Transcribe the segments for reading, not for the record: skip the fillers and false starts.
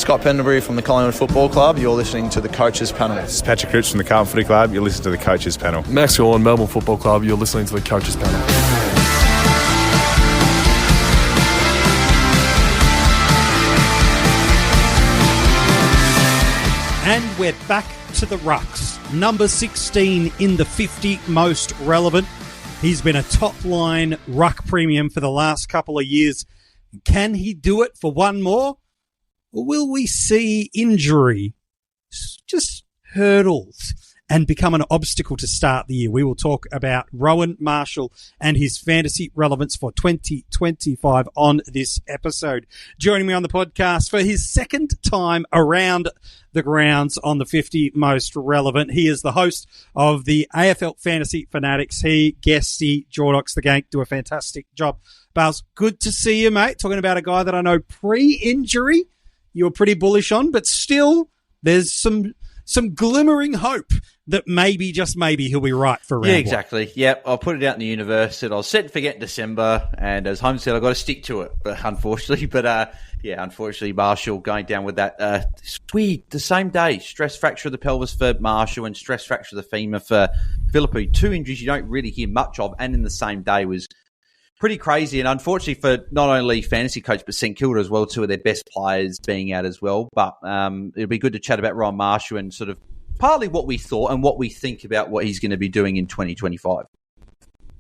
Scott Pendlebury from the Collingwood Football Club. You're listening to the Coaches Panel. This is Patrick Cooch from the Carlton Footy Club. You're listening to the Coaches Panel. Max Gorn, Melbourne Football Club. You're listening to the Coaches Panel. And we're back to the rucks. Number 16 in the 50 most relevant. He's been a top-line ruck premium for the last couple of years. Can he do it for one more? Or will we see injury just hurdles and become an obstacle to start the year? We will talk about Rowan Marshall and his fantasy relevance for 2025 on this episode. Joining me on the podcast for his second time around the grounds on the 50 most relevant. He is the host of the AFL Fantasy Fanatics. He, Guesty, Jordox, the gang do a fantastic job. Bales, good to see you, mate. Talking about a guy that I know pre-injury you were pretty bullish on, but still there's some glimmering hope that maybe, just maybe, he'll be right for round one. Yeah, exactly. Yep, I'll put it out in the universe that I was set to forget December, and as Holmes said, I've got to stick to it, unfortunately. Unfortunately, Marshall going down with that. It's weird, the same day, stress fracture of the pelvis for Marshall and stress fracture of the femur for Philippe. Two injuries you don't really hear much of, and in the same day was pretty crazy. And unfortunately for not only Fantasy Coach, but St Kilda as well, two of their best players being out as well. But it'll be good to chat about Rowan Marshall and sort of partly what we thought and what we think about what he's going to be doing in 2025.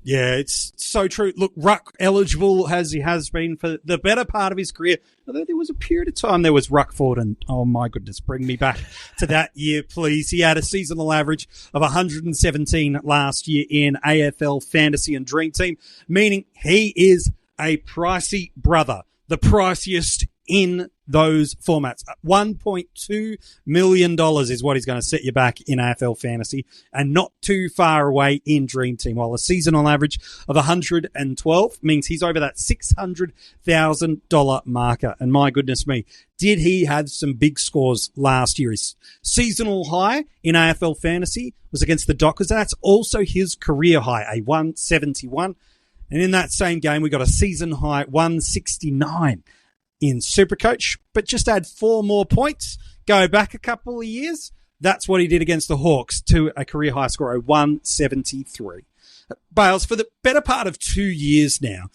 Yeah, it's so true. Look, ruck eligible as he has been for the better part of his career. Although there was a period of time there was ruck forward, and oh my goodness, bring me back to that year, please. He had a seasonal average of 117 last year in AFL Fantasy and Dream Team, meaning he is a pricey brother, the priciest in those formats. $1.2 million is what he's going to set you back in AFL Fantasy, and not too far away in Dream Team, while a seasonal average of 112 means he's over that $600,000 marker. And my goodness me, did he have some big scores last year? His seasonal high in AFL Fantasy was against the Dockers. That's also his career high, a 171. And in that same game, we got a season high 169 in SuperCoach, but just add 4 more points, go back a couple of years. That's what he did against the Hawks to a career high score of 173. Bales, for the better part of 2 years now,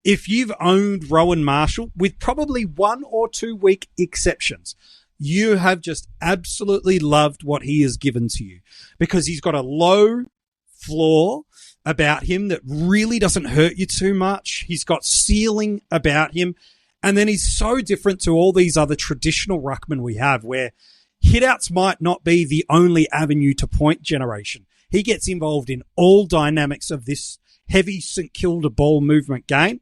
if you've owned Rowan Marshall, with probably 1 or 2 week exceptions, you have just absolutely loved what he has given to you, because he's got a low floor about him that really doesn't hurt you too much. He's got ceiling about him. And then he's so different to all these other traditional ruckmen we have, where hitouts might not be the only avenue to point generation. He gets involved in all dynamics of this heavy St Kilda ball movement game.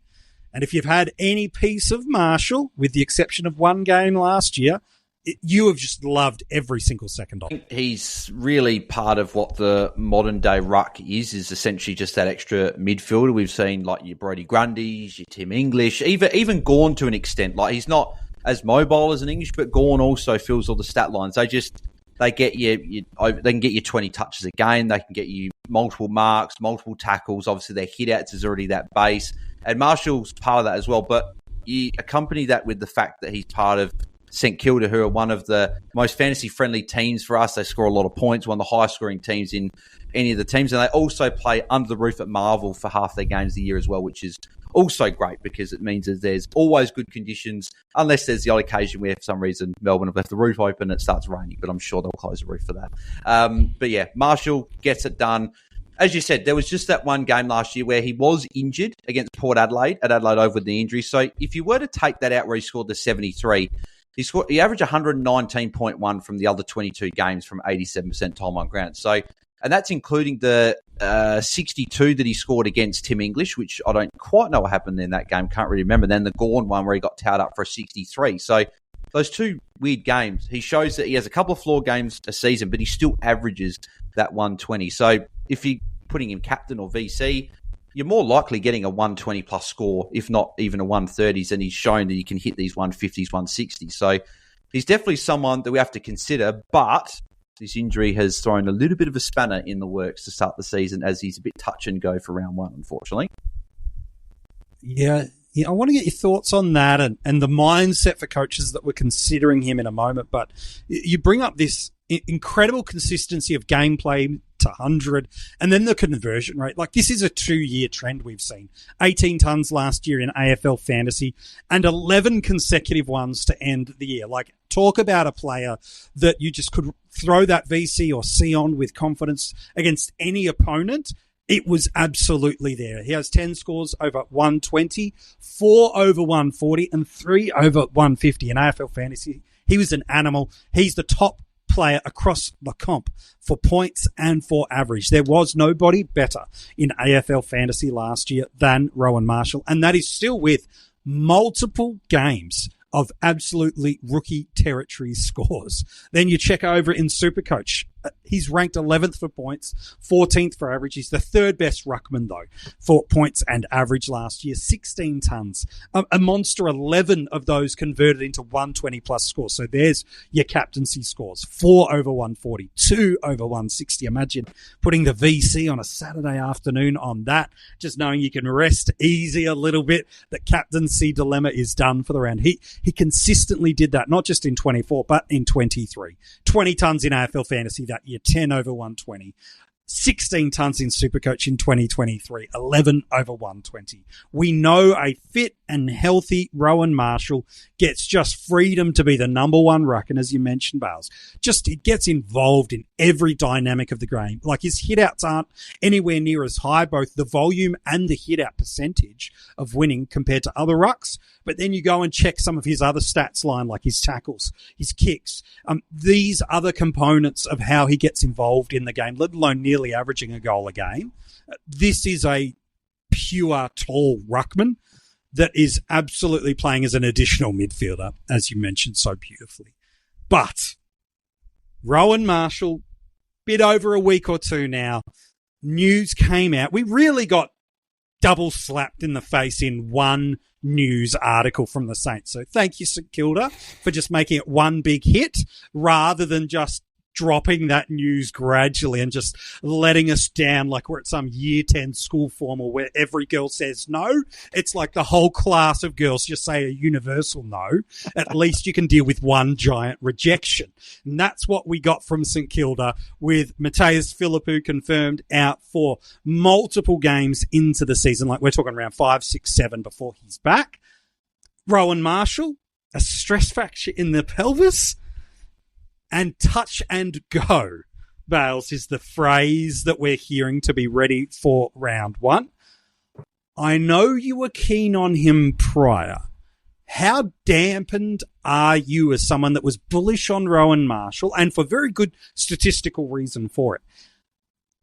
And if you've had any piece of Marshall, with the exception of one game last year, you have just loved every single second of it. He's really part of what the modern day ruck is essentially just that extra midfielder. We've seen like your Brodie Grundys, your Tim English, even Gawn to an extent. Like, he's not as mobile as an English, but Gawn also fills all the stat lines. They get you they can get you 20 touches a game. They can get you multiple marks, multiple tackles. Obviously, their hit-outs is already that base. And Marshall's part of that as well. But you accompany that with the fact that he's part of St Kilda, who are one of the most fantasy-friendly teams for us. They score a lot of points, one of the highest-scoring teams in any of the teams. And they also play under the roof at Marvel for half their games of the year as well, which is also great because it means that there's always good conditions, unless there's the odd occasion where, for some reason, Melbourne have left the roof open and it starts raining. But I'm sure they'll close the roof for that. But yeah, Marshall gets it done. As you said, there was just that one game last year where he was injured against Port Adelaide, at Adelaide over with the injury. So if you were to take that out where he scored the 73, he averaged 119.1 from the other 22 games from 87% time on ground. So, and that's including the 62 that he scored against Tim English, which I don't quite know what happened in that game. Can't really remember. Then the Gawn one where he got towed up for a 63. So those two weird games, he shows that he has a couple of floor games a season, but he still averages that 120. So if you're putting him captain or VC, you're more likely getting a 120 plus score, if not even a 130s, and he's shown that he can hit these 150s, 160s. So he's definitely someone that we have to consider, but this injury has thrown a little bit of a spanner in the works to start the season, as he's a bit touch and go for round one, unfortunately. Yeah, Yeah, I want to get your thoughts on that and the mindset for coaches that were considering him in a moment. But you bring up this incredible consistency of gameplay to 100 and then the conversion rate. Like, this is a 2-year trend we've seen. 18 tons last year in AFL Fantasy and 11 consecutive ones to end the year. Like, talk about a player that you just could throw that VC or C on with confidence against any opponent. It was absolutely there. He has 10 scores over 120, 4 over 140, and 3 over 150 in AFL Fantasy. He was an animal. He's the top player across the comp for points and for average. There was nobody better in AFL Fantasy last year than Rowan Marshall, and that is still with multiple games of absolutely rookie territory scores. Then you check over in SuperCoach. He's ranked 11th for points, 14th for average. He's the third best ruckman, though, for points and average last year. 16 tons. A monster 11 of those converted into 120-plus scores. So there's your captaincy scores. 4 over 140, 2 over 160. Imagine putting the VC on a Saturday afternoon on that, just knowing you can rest easy a little bit. The captaincy dilemma is done for the round. He consistently did that, not just in 24, but in 23. 20 tons in AFL Fantasy that year, 10 over 120. 16 tons in SuperCoach in 2023, 11 over 120. We know a fit and healthy Rowan Marshall gets just freedom to be the number one ruck. And as you mentioned, Bales, just it gets involved in every dynamic of the game. Like, his hit-outs aren't anywhere near as high, both the volume and the hit-out percentage of winning compared to other rucks. But then you go and check some of his other stats line, like his tackles, his kicks, these other components of how he gets involved in the game, let alone nearly averaging a goal a game. This is a pure tall ruckman that is absolutely playing as an additional midfielder, as you mentioned so beautifully. But Rowan Marshall, bit over a week or two now, news came out. We really got double slapped in the face in one news article from the Saints. So thank you, St Kilda, for just making it one big hit rather than just dropping that news gradually and just letting us down like we're at some year 10 school formal where every girl says no. It's like the whole class of girls just say a universal no. At least you can deal with one giant rejection. And that's what we got from St Kilda, with Mateus Philippou confirmed out for multiple games into the season. Like, we're talking around 5, 6, 7 before he's back. Rowan Marshall, a stress fracture in the pelvis. And touch and go, Bales, is the phrase that we're hearing to be ready for round one. I know you were keen on him prior. How dampened are you as someone that was bullish on Rowan Marshall, and for very good statistical reason for it?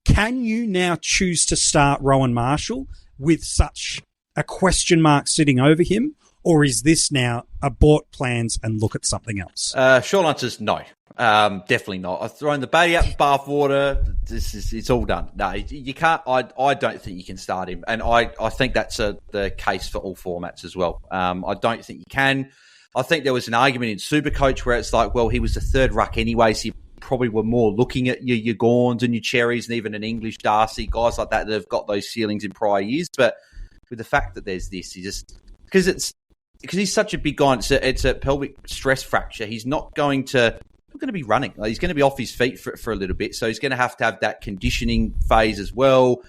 Can you now choose to start Rowan Marshall with such a question mark sitting over him? Or is this now abort plans and look at something else? Short answer is no. Definitely not. I've thrown the baby out the bathwater. It's all done. No, you can't. I don't think you can start him, and I think that's the case for all formats as well. I don't think you can. I think there was an argument in SuperCoach where it's like, well, he was the third ruck anyway, so you probably were more looking at your Gorns and your Cherries and even an English Darcy, guys like that have got those ceilings in prior years. But with the fact that there's this, because he's such a big guy, it's a pelvic stress fracture. He's not going to be running. Like, he's going to be off his feet for a little bit. So he's going to have that conditioning phase as well.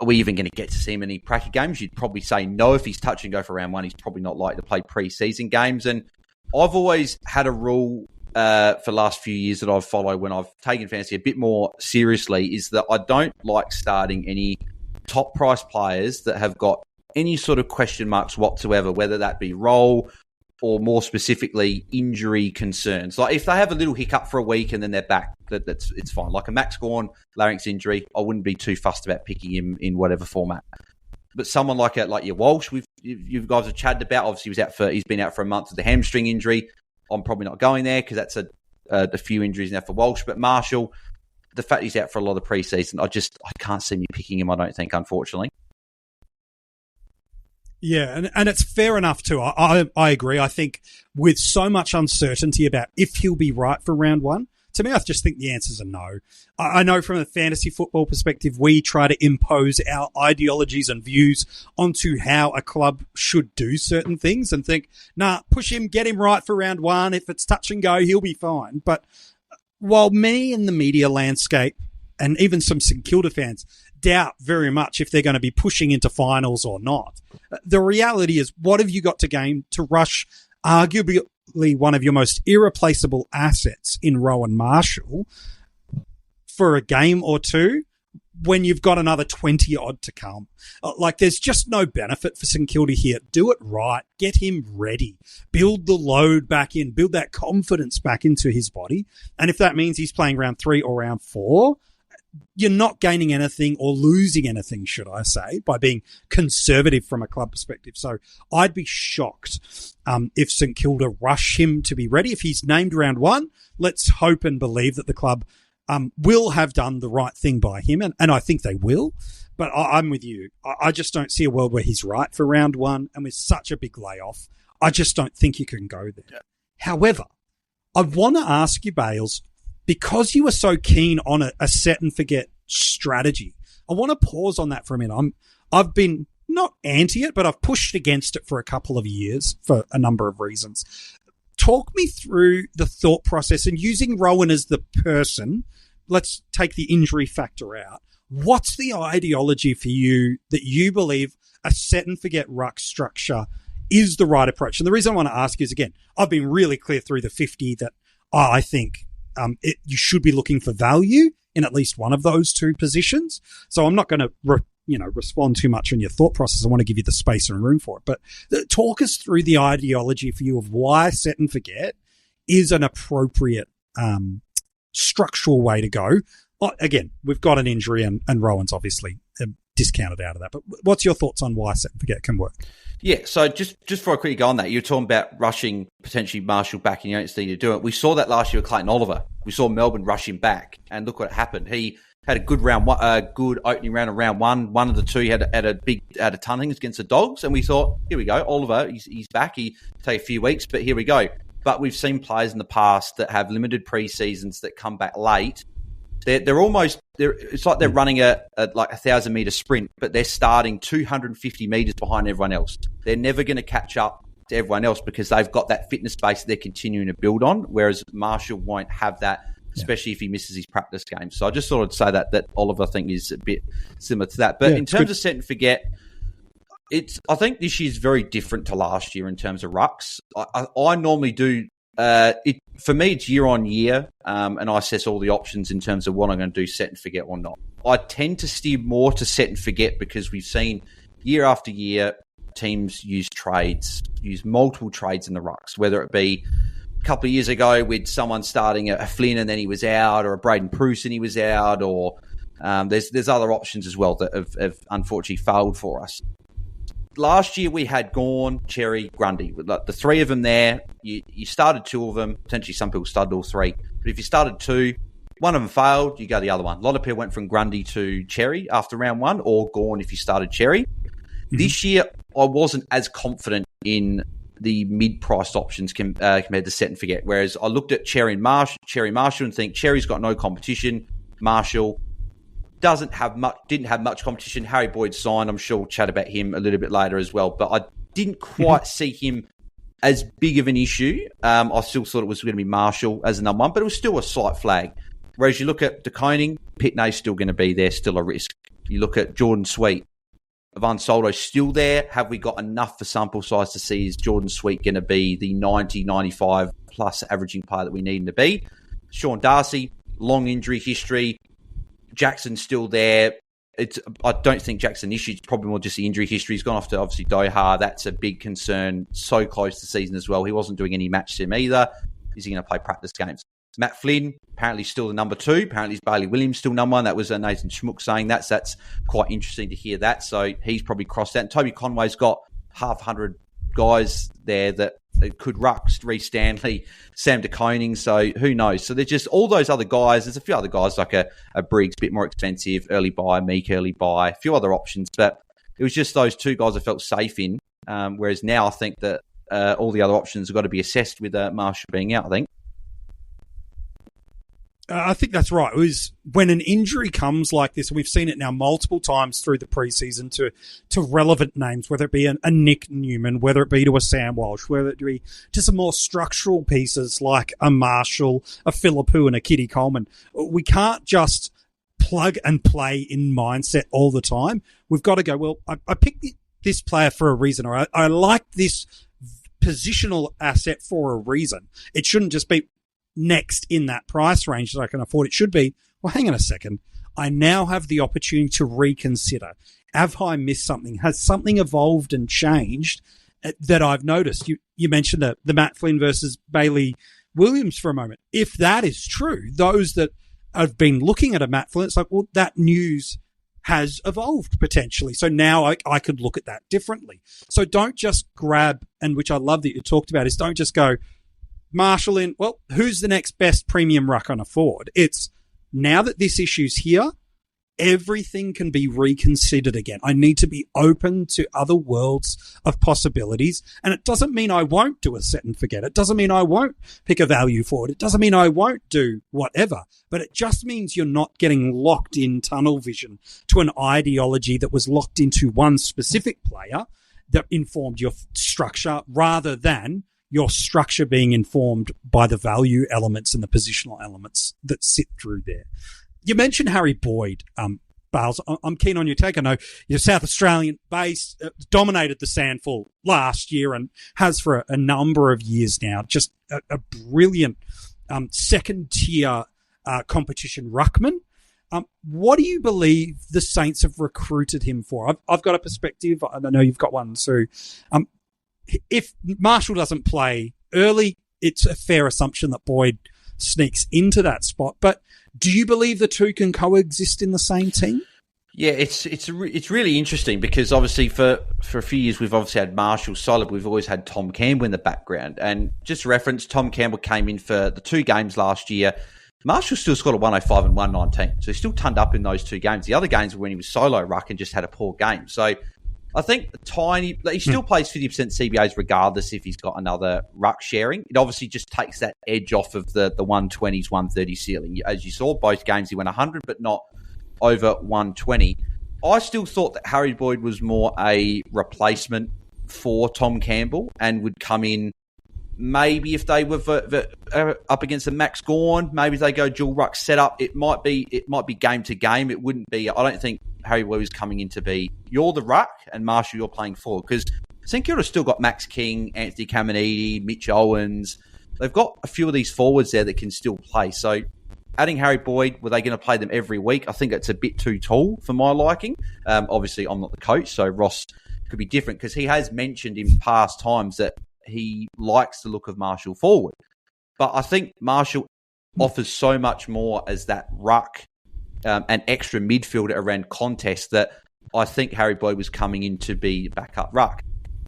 Are we even going to get to see him in any practice games? You'd probably say no. If he's touch and go for round one, he's probably not likely to play pre-season games. And I've always had a rule for the last few years that I've followed when I've taken fantasy a bit more seriously, is that I don't like starting any top price players that have got any sort of question marks whatsoever, whether that be role or more specifically injury concerns. Like, if they have a little hiccup for a week and then they're back, it's fine. Like a Max Gawn larynx injury, I wouldn't be too fussed about picking him in whatever format. But someone like your Walsh, you guys have chatted about, obviously he's been out for a month with a hamstring injury. I'm probably not going there because that's a few injuries now for Walsh. But Marshall, the fact he's out for a lot of preseason, I can't see me picking him, I don't think, unfortunately. Yeah, and it's fair enough too. I agree. I think with so much uncertainty about if he'll be right for round one, to me, I just think the answers are no. I know from a fantasy football perspective, we try to impose our ideologies and views onto how a club should do certain things and think, nah, push him, get him right for round one. If it's touch and go, he'll be fine. But while many in the media landscape and even some St Kilda fans doubt very much if they're going to be pushing into finals or not, the reality is, what have you got to gain to rush arguably one of your most irreplaceable assets in Rowan Marshall for a game or two when you've got another 20 odd to come? Like, there's just no benefit for St Kilda here. Do it right. Get him ready. Build the load back in. Build that confidence back into his body. And if that means he's playing round 3 or round 4, you're not gaining anything or losing anything, should I say, by being conservative from a club perspective. So I'd be shocked if St Kilda rush him to be ready. If he's named round 1, let's hope and believe that the club will have done the right thing by him, and I think they will. But I'm with you. I just don't see a world where he's right for round 1, and with such a big layoff, I just don't think you can go there. However, I want to ask you, Bales, because you were so keen on a set and forget strategy, I want to pause on that for a minute. I've been not anti it, but I've pushed against it for a couple of years for a number of reasons. Talk me through the thought process, and using Rowan as the person, let's take the injury factor out. What's the ideology for you that you believe a set and forget ruck structure is the right approach? And the reason I want to ask is, again, I've been really clear through the 50 that I think you should be looking for value in at least one of those two positions. So I'm not going to respond too much on your thought process. I want to give you the space and room for it. But talk us through the ideology for you of why set and forget is an appropriate structural way to go. Again, we've got an injury and Rowan's obviously discounted out of that. But what's your thoughts on why set and forget can work? Yeah, so just before I quickly go on that, you're talking about rushing potentially Marshall back, and you don't need to do it. We saw that last year with Clayton Oliver. We saw Melbourne rush him back, and look what happened. He had a good good opening round of round 1. One of the two had a ton of things against the Dogs, and we thought, here we go, Oliver, he's back. He take a few weeks, but here we go. But we've seen players in the past that have limited pre-seasons that come back late. It's like they're running a 1,000-meter sprint, but they're starting 250 meters behind everyone else. They're never going to catch up to everyone else because they've got that fitness base that they're continuing to build on, whereas Marshall won't have that, especially if he misses his practice game. So I just thought I'd say that Oliver, I think, is a bit similar to that. But in terms of set and forget, I think this year's very different to last year in terms of rucks. I normally do. For me, it's year on year, and I assess all the options in terms of what I'm going to do, set and forget or not. I tend to steer more to set and forget because we've seen year after year teams use multiple trades in the rucks, whether it be a couple of years ago with someone starting a Flynn and then he was out, or a Braden Pruce and he was out, or there's other options as well that have unfortunately failed for us. Last year we had Gawn, Cherry, Grundy. Like the three of them there, you started two of them. Potentially some people started all three. But if you started two, one of them failed, you go the other one. A lot of people went from Grundy to Cherry after round 1, or Gawn if you started Cherry. Mm-hmm. This year I wasn't as confident in the mid-priced options compared to set and forget. Whereas I looked at Cherry Marshall and think Cherry's got no competition. Marshall didn't have much competition. Harry Boyd signed. I'm sure we'll chat about him a little bit later as well. But I didn't quite see him as big of an issue. I still thought it was going to be Marshall as the number 1, but it was still a slight flag. Whereas you look at De Koning, Pitney's still going to be there, still a risk. You look at Jordan Sweet, Ivan Soldo's still there. Have we got enough for sample size to see is Jordan Sweet going to be the 90, 95 plus averaging player that we need him to be? Sean Darcy, long injury history. Jackson's still there. I don't think Jackson issue. It's probably more just the injury history. He's gone off to obviously Doha. That's a big concern. So close to season as well. He wasn't doing any match sim either. Is he going to play practice games? Matt Flynn, apparently still the number 2. Apparently Bailey Williams still number 1. That was Nathan Schmook saying that. So that's quite interesting to hear that. So he's probably crossed that. And Toby Conway's got 100 guys there that could ruck, Reece Stanley, Sam De Koning, so who knows? So there's just all those other guys. There's a few other guys like a Briggs, a bit more expensive, early buy, Meek early buy, a few other options, but it was just those two guys I felt safe in, whereas now I think that all the other options have got to be assessed with Marshall being out, I think. I think that's right. It was when an injury comes like this, and we've seen it now multiple times through the preseason to relevant names, whether it be a Nick Newman, whether it be to a Sam Walsh, whether it be to some more structural pieces like a Marshall, a Philippou, and a Kitty Coleman. We can't just plug and play in mindset all the time. We've got to go, well, I picked this player for a reason, or I like this positional asset for a reason. It shouldn't just be next in that price range that I can afford. It should be, well, hang on a second. I now have the opportunity to reconsider. Have I missed something? Has something evolved and changed that I've noticed? You mentioned the Matt Flynn versus Bailey Williams for a moment. If that is true, those that have been looking at a Matt Flynn, it's like, well, that news has evolved potentially. So now I could look at that differently. So don't just grab, and which I love that you talked about, is don't just go Marshall in, well, who's the next best premium ruck on a forward? It's now that this issue's here, everything can be reconsidered again. I need to be open to other worlds of possibilities. And it doesn't mean I won't do a set and forget. It doesn't mean I won't pick a value forward. It doesn't mean I won't do whatever. But it just means you're not getting locked in tunnel vision to an ideology that was locked into one specific player that informed your structure, rather than your structure being informed by the value elements and the positional elements that sit through there. You mentioned Harry Boyd, Bales. I'm keen on your take. I know you're South Australian base, dominated the Sandful last year and has for a number of years now. Just a brilliant second tier competition ruckman. What do you believe the Saints have recruited him for? I've got a perspective. I know you've got one too. If Marshall doesn't play early, it's a fair assumption that Boyd sneaks into that spot. But do you believe the two can coexist in the same team? Yeah, it's really interesting because obviously for a few years we've obviously had Marshall solid. We've always had Tom Campbell in the background. And just reference, Tom Campbell came in for the two games last year. Marshall still scored a 105 and 119. So he still turned up in those two games. The other games were when he was solo ruck and just had a poor game. So I think he still plays 50% CBAs regardless if he's got another ruck sharing. It obviously just takes that edge off of the 120s, 130 ceiling. As you saw, both games he went 100, but not over 120. I still thought that Harry Boyd was more a replacement for Tom Campbell and would come in maybe if they were up against a Max Gawn, maybe they go dual ruck setup. It might be game to game. It wouldn't be. I don't think Harry Boyd is coming in to be you're the ruck and Marshall you're playing forward, because St Kilda's still got Max King, Anthony Caminiti, Mitch Owens. They've got a few of these forwards there that can still play. So adding Harry Boyd, were they going to play them every week? I think it's a bit too tall for my liking. Obviously, I'm not the coach, so Ross could be different because he has mentioned in past times that he likes the look of Marshall forward. But I think Marshall offers so much more as that ruck, an extra midfielder around contest, that I think Harry Boyd was coming in to be backup ruck.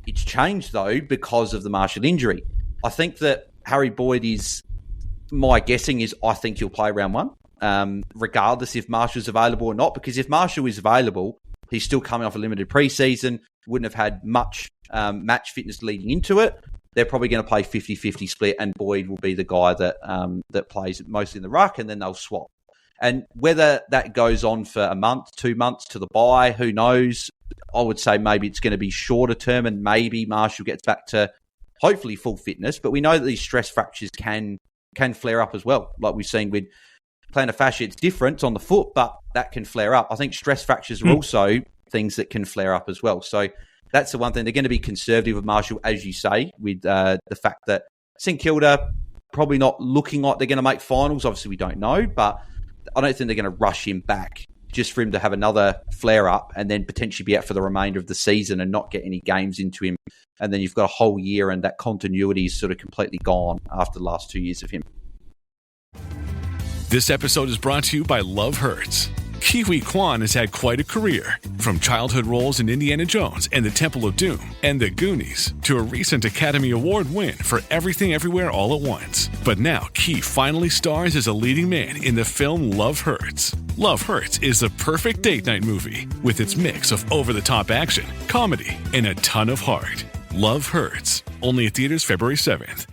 It's changed, though, because of the Marshall injury. I think that Harry Boyd is, my guessing is, I think he'll play round one, regardless if Marshall's available or not, because if Marshall is available, he's still coming off a limited preseason, wouldn't have had much match fitness leading into it. They're probably going to play 50-50 split, and Boyd will be the guy that plays mostly in the ruck, and then they'll swap. And whether that goes on for a month, 2 months to the bye, who knows? I would say maybe it's going to be shorter term, and maybe Marshall gets back to hopefully full fitness. But we know that these stress fractures can flare up as well. Like we've seen with plantar fascia, it's different on the foot, but that can flare up. I think stress fractures are also things that can flare up as well. So that's the one thing. They're going to be conservative with Marshall, as you say, with the fact that St Kilda probably not looking like they're going to make finals. Obviously, we don't know, but I don't think they're going to rush him back just for him to have another flare-up and then potentially be out for the remainder of the season and not get any games into him. And then you've got a whole year and that continuity is sort of completely gone after the last 2 years of him. This episode is brought to you by Love Hurts. Kiwi Kwan has had quite a career, from childhood roles in Indiana Jones and the Temple of Doom and The Goonies to a recent Academy Award win for Everything Everywhere All at Once. But now Key finally stars as a leading man in the film Love Hurts. Love Hurts is the perfect date night movie with its mix of over-the-top action, comedy, and a ton of heart. Love Hurts, only at theaters February 7th.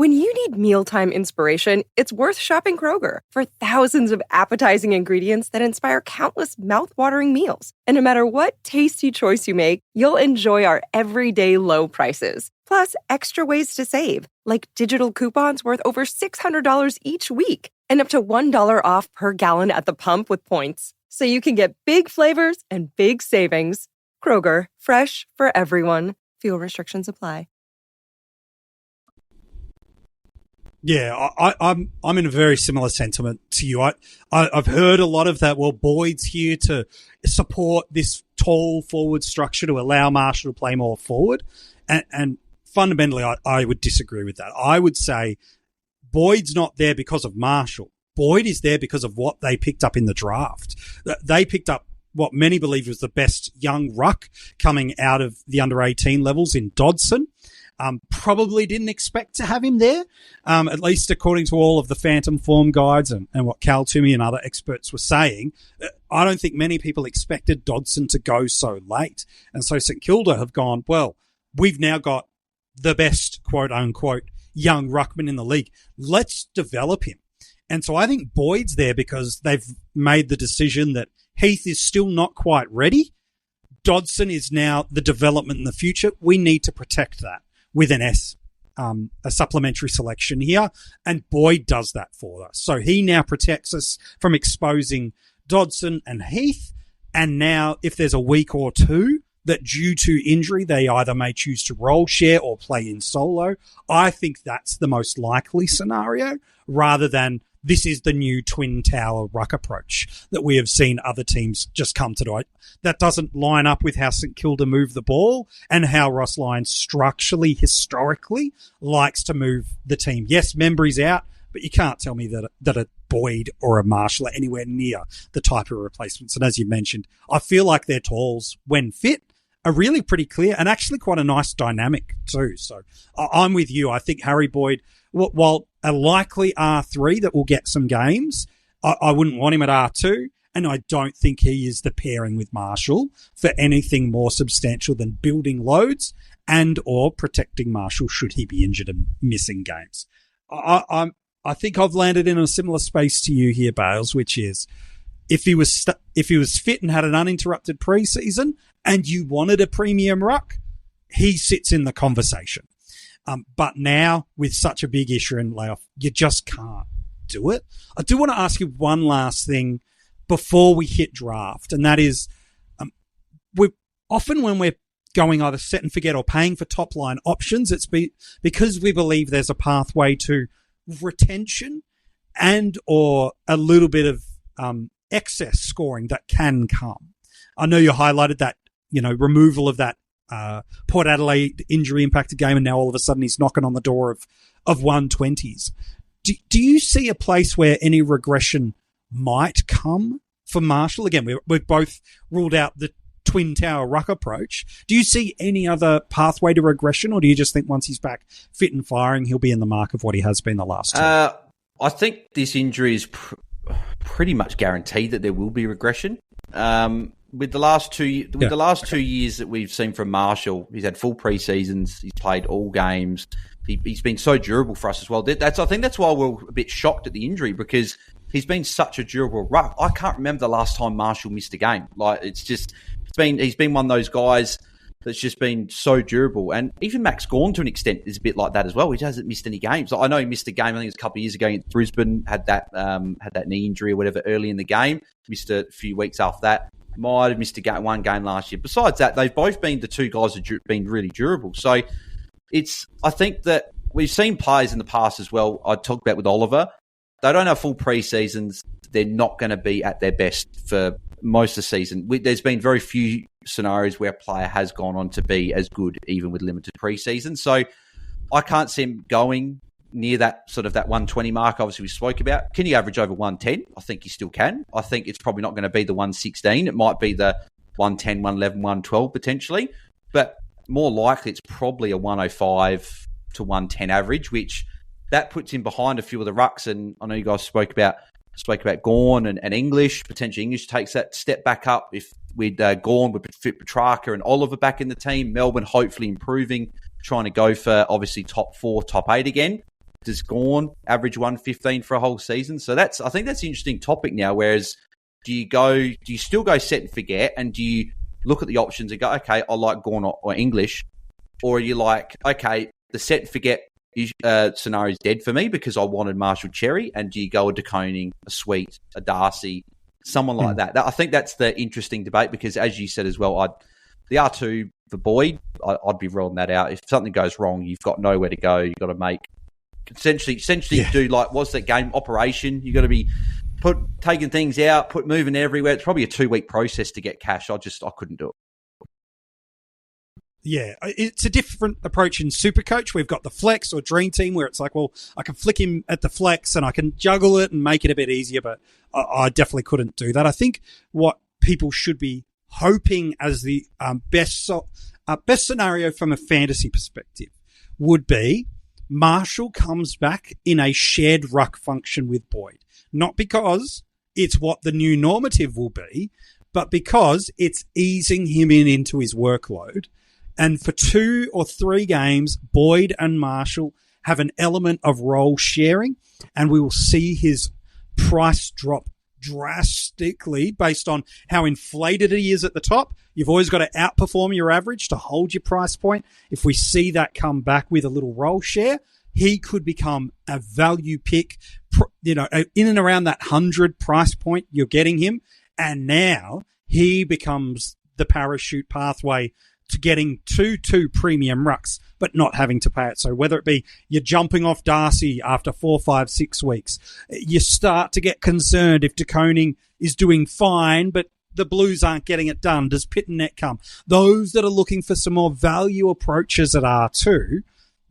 When you need mealtime inspiration, it's worth shopping Kroger for thousands of appetizing ingredients that inspire countless mouthwatering meals. And no matter what tasty choice you make, you'll enjoy our everyday low prices. Plus, extra ways to save, like digital coupons worth over $600 each week and up to $1 off per gallon at the pump with points. So you can get big flavors and big savings. Kroger, fresh for everyone. Fuel restrictions apply. Yeah, I'm in a very similar sentiment to you. I've heard a lot of that. Well, Boyd's here to support this tall forward structure to allow Marshall to play more forward, and fundamentally, I would disagree with that. I would say Boyd's not there because of Marshall. Boyd is there because of what they picked up in the draft. They picked up what many believe was the best young ruck coming out of the under-18 levels in Dodson. Probably didn't expect to have him there, at least according to all of the Phantom form guides and what Cal Toomey and other experts were saying. I don't think many people expected Dodson to go so late. And so St Kilda have gone, well, we've now got the best, quote-unquote, young ruckman in the league. Let's develop him. And so I think Boyd's there because they've made the decision that Heath is still not quite ready. Dodson is now the development in the future. We need to protect that with an a supplementary selection here, and Boyd does that for us. So he now protects us from exposing Dodson and Heath, and now if there's a week or two that due to injury they either may choose to role share or play in solo, I think that's the most likely scenario, rather than this is the new twin tower ruck approach that we have seen other teams just come to do. That doesn't line up with how St Kilda move the ball and how Ross Lyon structurally, historically, likes to move the team. Yes, Membry's out, but you can't tell me that a Boyd or a Marshall are anywhere near the type of replacements. And as you mentioned, I feel like their talls, when fit, are really pretty clear and actually quite a nice dynamic too. So I'm with you. I think Harry Boyd, while a likely R3 that will get some games, I wouldn't want him at R2, and I don't think he is the pairing with Marshall for anything more substantial than building loads and or protecting Marshall should he be injured and missing games. I think I've landed in a similar space to you here, Bales, which is if he was fit and had an uninterrupted preseason and you wanted a premium ruck, he sits in the conversation. But now, with such a big issue in layoff, you just can't do it. I do want to ask you one last thing before we hit draft, and that is, often when we're going either set and forget or paying for top-line options, it's because we believe there's a pathway to retention and or a little bit of excess scoring that can come. I know you highlighted that, removal of that Port Adelaide injury impacted game, and now all of a sudden he's knocking on the door of 120s. Do you see a place where any regression might come for Marshall? Again, we've both ruled out the twin tower ruck approach. Do you see any other pathway to regression, or do you just think once he's back fit and firing, he'll be in the mark of what he has been the last two? I think this injury is pretty much guaranteed that there will be regression. With the last 2 years that we've seen from Marshall, he's had full pre-seasons, he's played all games. He's been so durable for us as well. I think that's why we're a bit shocked at the injury, because he's been such a durable ruck. I can't remember the last time Marshall missed a game. He's been one of those guys that's just been so durable. And even Max Gawn to an extent is a bit like that as well. He hasn't missed any games. I know he missed a game, I think it was a couple of years ago against Brisbane, had that knee injury or whatever early in the game, missed a few weeks after that. Might have missed one game last year. Besides that, they've both been the two guys that have been really durable. So I think that we've seen players in the past as well. I talked about with Oliver. They don't have full pre-seasons. They're not going to be at their best for most of the season. There's been very few scenarios where a player has gone on to be as good even with limited pre-season. So I can't see him going near that sort of that 120 mark, obviously we spoke about. Can you average over 110? I think you still can. I think it's probably not going to be the 116. It might be the 110, 111, 112 potentially. But more likely it's probably a 105 to 110 average, which that puts him behind a few of the rucks. And I know you guys spoke about Gawn and English. Potentially English takes that step back up. If with Gawn, with fit Petrarca and Oliver back in the team, Melbourne hopefully improving, trying to go for obviously top 4, top 8 again. does Gawn average 115 for a whole season? So I think that's an interesting topic now. Whereas, do you still go set and forget, and do you look at the options and go, okay, I like Gawn or English, or are you like, okay, the set and forget scenario is dead for me because I wanted Marshall Cherry, and do you go a De Koning, a Sweet, a Darcy, someone like that? I think that's the interesting debate because, as you said as well, the R2 for Boyd, I'd be rolling that out. If something goes wrong, you've got nowhere to go. You've got to make essentially do like, what's that game operation? You've got to be taking things out, moving everywhere. It's probably a 2-week process to get cash. I couldn't do it. Yeah, it's a different approach in SuperCoach. We've got the flex or dream team where it's like, well, I can flick him at the flex and I can juggle it and make it a bit easier, but I definitely couldn't do that. I think what people should be hoping as the best scenario from a fantasy perspective would be Marshall comes back in a shared ruck function with Boyd. Not because it's what the new normative will be, but because it's easing him into his workload. And for 2 or 3 games, Boyd and Marshall have an element of role sharing, and we will see his price drop drastically based on how inflated he is at the top. You've always got to outperform your average to hold your price point. If we see that come back with a little role share, he could become a value pick, in and around that 100 price point you're getting him. And now he becomes the parachute pathway to getting 2 premium rucks, but not having to pay it. So whether it be you're jumping off Darcy after 4, 5, 6 weeks, you start to get concerned if De Koning is doing fine, but the Blues aren't getting it done. Does Pittonet come? Those that are looking for some more value approaches at R2,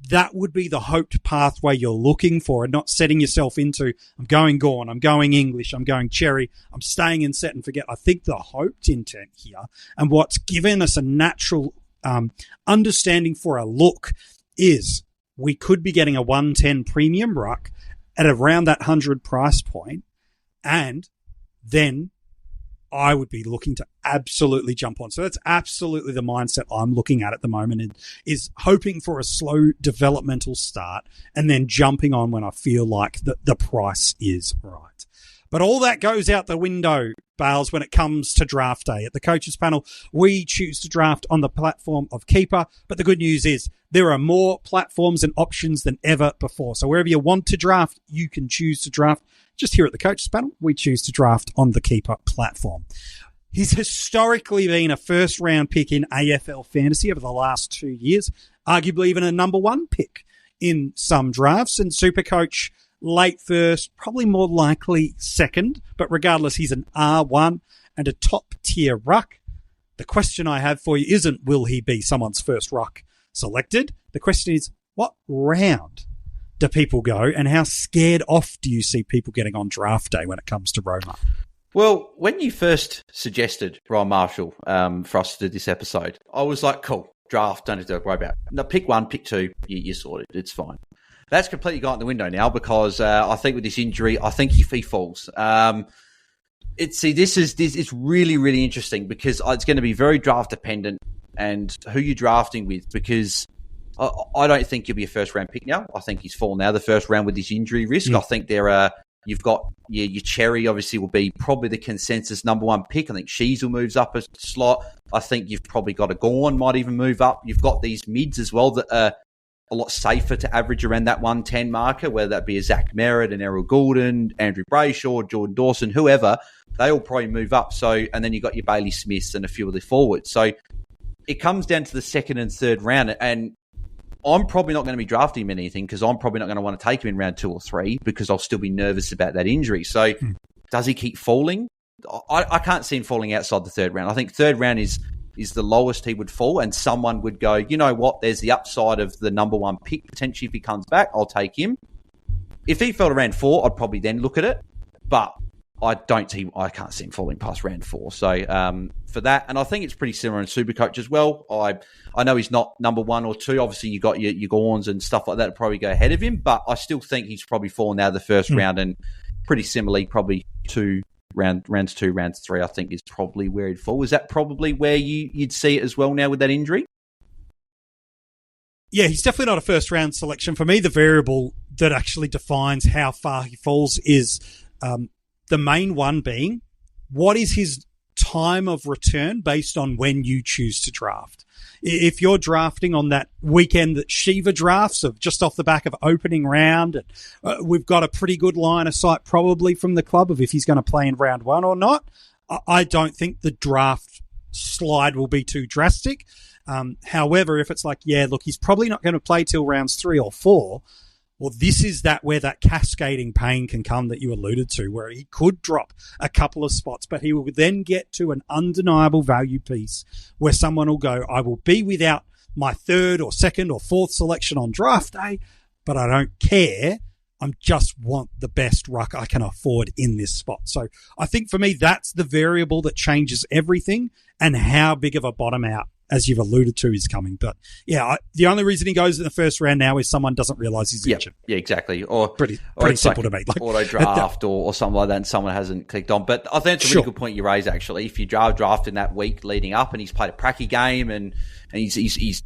that would be the hoped pathway you're looking for, and not setting yourself into, I'm going Gawn, I'm going English, I'm going Cherry, I'm staying in set and forget. I think the hoped intent here, and what's given us a natural understanding for a look, is we could be getting a 110 premium ruck at around that 100 price point, and then I would be looking to absolutely jump on. So that's absolutely the mindset I'm looking at the moment, and is hoping for a slow developmental start and then jumping on when I feel like the price is right. But all that goes out the window, Bales, when it comes to draft day. At the Coaches Panel, we choose to draft on the platform of Keeper, but the good news is there are more platforms and options than ever before. So wherever you want to draft, you can choose to draft. Just here at the Coaches Panel, we choose to draft on the Keeper platform. He's historically been a first-round pick in AFL Fantasy over the last 2 years, arguably even a number 1 pick in some drafts, and SuperCoach late first, probably more likely second, but regardless, he's an R1 and a top-tier ruck. The question I have for you isn't, will he be someone's first ruck selected? The question is, what round do people go, and how scared off do you see people getting on draft day when it comes to Roma? Well, when you first suggested Rowan Marshall for us to do this episode, I was like, cool, draft, don't have to worry about it. No, pick 1, pick 2, you sorted, it's fine. That's completely gone out the window now because I think with this injury, I think he falls. It's really, really interesting because it's going to be very draft dependent and who you're drafting with, because I don't think he'll be a first round pick now. I think he's fallen now the first round with his injury risk. I think you've got your Cherry obviously will be probably the consensus number 1 pick. I think Sheasel moves up a slot. I think you've probably got a Gawn might even move up. You've got these mids as well that are a lot safer to average around that 110 marker, whether that be a Zach Merritt, an Errol Goulden, Andrew Brayshaw, Jordan Dawson, whoever, they all probably move up. So, and then you've got your Bailey Smiths and a few of the forwards. So it comes down to the 2nd and 3rd round, and I'm probably not going to be drafting him in anything because I'm probably not going to want to take him in round 2 or 3 because I'll still be nervous about that injury. So does he keep falling? I can't see him falling outside the 3rd round. I think 3rd round is the lowest he would fall, and someone would go, you know what, there's the upside of the number 1 pick. Potentially if he comes back, I'll take him. If he fell to round 4, I'd probably then look at it. But I can't see him falling past round 4. So for that, and I think it's pretty similar in SuperCoach as well. I know he's not number 1 or 2. Obviously, you got your Gawns and stuff like that that probably go ahead of him, but I still think he's probably fallen out of the first round, and pretty similarly, probably rounds 2, rounds 3, I think is probably where he'd fall. Is that probably where you'd see it as well now with that injury? Yeah, he's definitely not a first-round selection. For me, the variable that actually defines how far he falls is the main one being, what is his time of return based on when you choose to draft? If you're drafting on that weekend that Shiva drafts, of just off the back of opening round, and we've got a pretty good line of sight probably from the club of if he's going to play in round one or not, I don't think the draft slide will be too drastic. However, if it's like, yeah, look, he's probably not going to play till rounds 3 or 4, well, this is where that cascading pain can come that you alluded to, where he could drop a couple of spots, but he will then get to an undeniable value piece where someone will go, I will be without my 3rd or 2nd or 4th selection on draft day, but I don't care. I just want the best ruck I can afford in this spot. So I think for me, that's the variable that changes everything, and how big of a bottom out, as you've alluded to, is coming. But yeah, the only reason he goes in the first round now is someone doesn't realise he's injured. Yeah, exactly. Or pretty like simple to me. Like auto draft or something like that, and someone hasn't clicked on. But I think it's a really good point you raise, actually. If you draft in that week leading up and he's played a pracky game and he's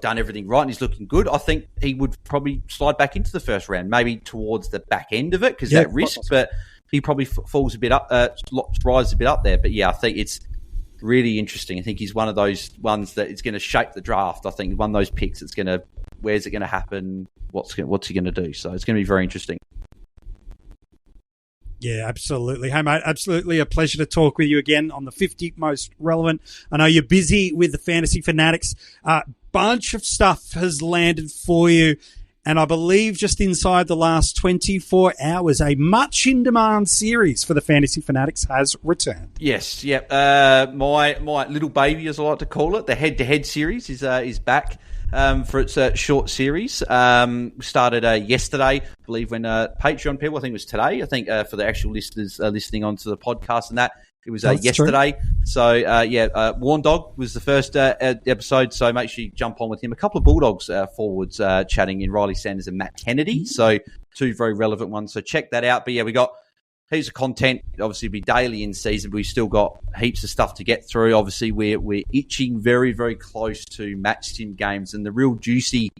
done everything right and he's looking good, I think he would probably slide back into the first round, maybe towards the back end of it, because that risk, but he probably falls a bit up, rises a bit up there. But yeah, I think it's really interesting. I think he's one of those ones that is going to shape the draft. I think one of those picks that's going to, where's it going to happen? What's he going to do? So it's going to be very interesting. Yeah, absolutely. Hey, mate, absolutely a pleasure to talk with you again on the 50 Most Relevant. I know you're busy with the Fantasy Fanatics. Bunch of stuff has landed for you. And I believe just inside the last 24 hours, a much in demand series for the Fantasy Fanatics has returned. Yes, yep. My little baby, as I like to call it, the head-to-head series is back for its short series. Started yesterday, I believe, when Patreon people, I think it was today. I think for the actual listeners listening onto the podcast and that, it was yesterday. True. So, Warn Dog was the first episode, so make sure you jump on with him. A couple of Bulldogs forwards chatting in Riley Sanders and Matt Kennedy. So, 2 very relevant ones. So, check that out. But yeah, we got heaps of content. Obviously, it'll be daily in season, but we've still got heaps of stuff to get through. Obviously, we're itching very, very close to match sim games and the real juicy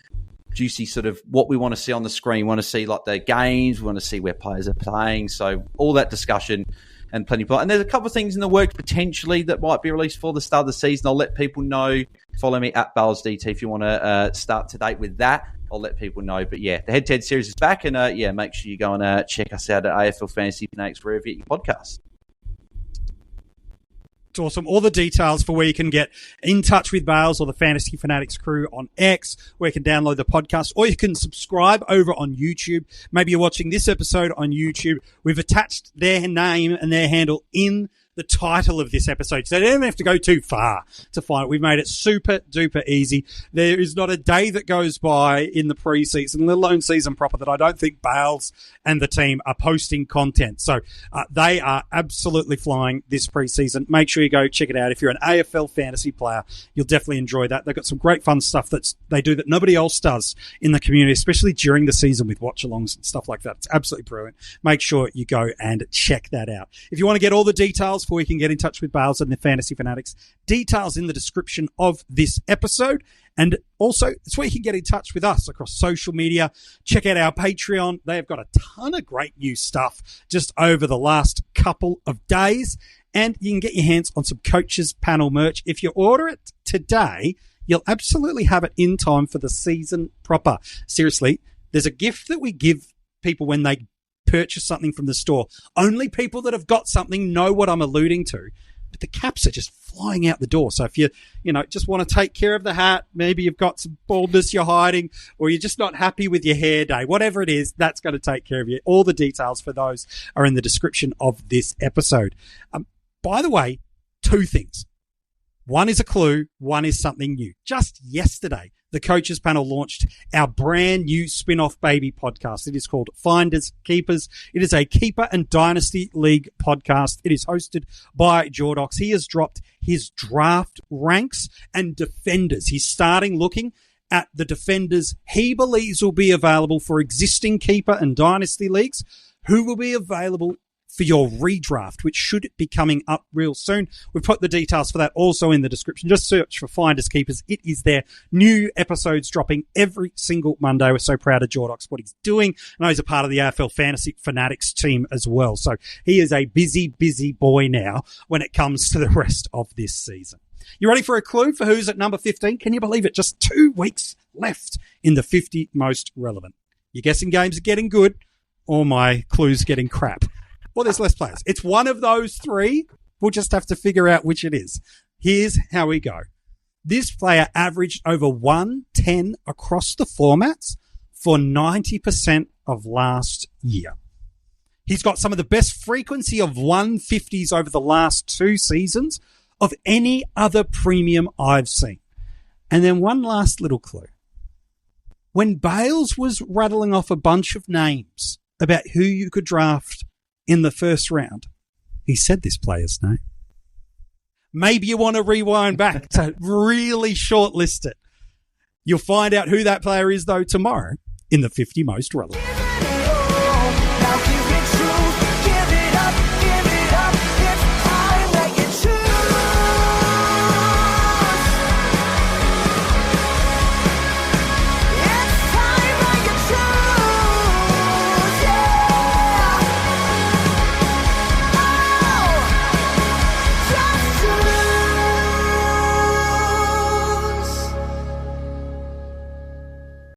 sort of what we want to see on the screen. We want to see like the games. We want to see where players are playing. So, all that discussion. And plenty more. And there's a couple of things in the works potentially that might be released for the start of the season. I'll let people know. Follow me at BalesDT if you want to start to date with that. I'll let people know. But yeah, the head-to-head series is back. And make sure you go and check us out at AFL Fantasy Fanatics, wherever you get your podcasts. It's awesome. All the details for where you can get in touch with Bales or the Fantasy Fanatics crew on X, where you can download the podcast, or you can subscribe over on YouTube. Maybe you're watching this episode on YouTube. We've attached their name and their handle in the title of this episode, so they don't have to go too far to find it. We've made it super duper easy. There is not a day that goes by in the preseason, let alone season proper, that I don't think Bales and the team are posting content. So they are absolutely flying this preseason. Make sure you go check it out. If you're an AFL fantasy player, you'll definitely enjoy that. They've got some great fun stuff that they do that nobody else does in the community, especially during the season with watch-alongs and stuff like that. It's absolutely brilliant. Make sure you go and check that out. If you want to get all the details for you can get in touch with Bales and the Fantasy Fanatics, details in the description of this episode. And also, it's where you can get in touch with us across social media. Check out our Patreon. They have got a ton of great new stuff just over the last couple of days. And you can get your hands on some Coaches Panel merch. If you order it today, you'll absolutely have it in time for the season proper. Seriously, there's a gift that we give people when they purchase something from the store. Only people that have got something know what I'm alluding to. But the caps are just flying out the door. So if you just want to take care of the hat, maybe you've got some baldness you're hiding, or you're just not happy with your hair day, whatever it is, that's going to take care of you. All the details for those are in the description of this episode. By the way, 2 things. One is a clue, one is something new. Just yesterday, the Coaches Panel launched our brand new spin-off baby podcast. It is called Finders Keepers. It is a Keeper and Dynasty League podcast. It is hosted by Jordox. He has dropped his draft ranks and defenders. He's starting looking at the defenders he believes will be available for existing Keeper and Dynasty leagues, who will be available for your redraft, which should be coming up real soon. We've put the details for that also in the description. Just search for Finders Keepers. It is there. New episodes dropping every single Monday. We're so proud of Jordox, what he's doing. I know he's a part of the AFL Fantasy Fanatics team as well. So he is a busy, busy boy now when it comes to the rest of this season. You ready for a clue for who's at number 15? Can you believe it? Just 2 weeks left in the 50 most relevant. Your guessing games are getting good, or my clues getting crap. Well, there's less players. It's one of those three. We'll just have to figure out which it is. Here's how we go. This player averaged over 110 across the formats for 90% of last year. He's got some of the best frequency of 150s over the last 2 seasons of any other premium I've seen. And then one last little clue. When Bales was rattling off a bunch of names about who you could draft in the first round, he said this player's name. Maybe you want to rewind back to really shortlist it. You'll find out who that player is, though, tomorrow in the 50 most relevant.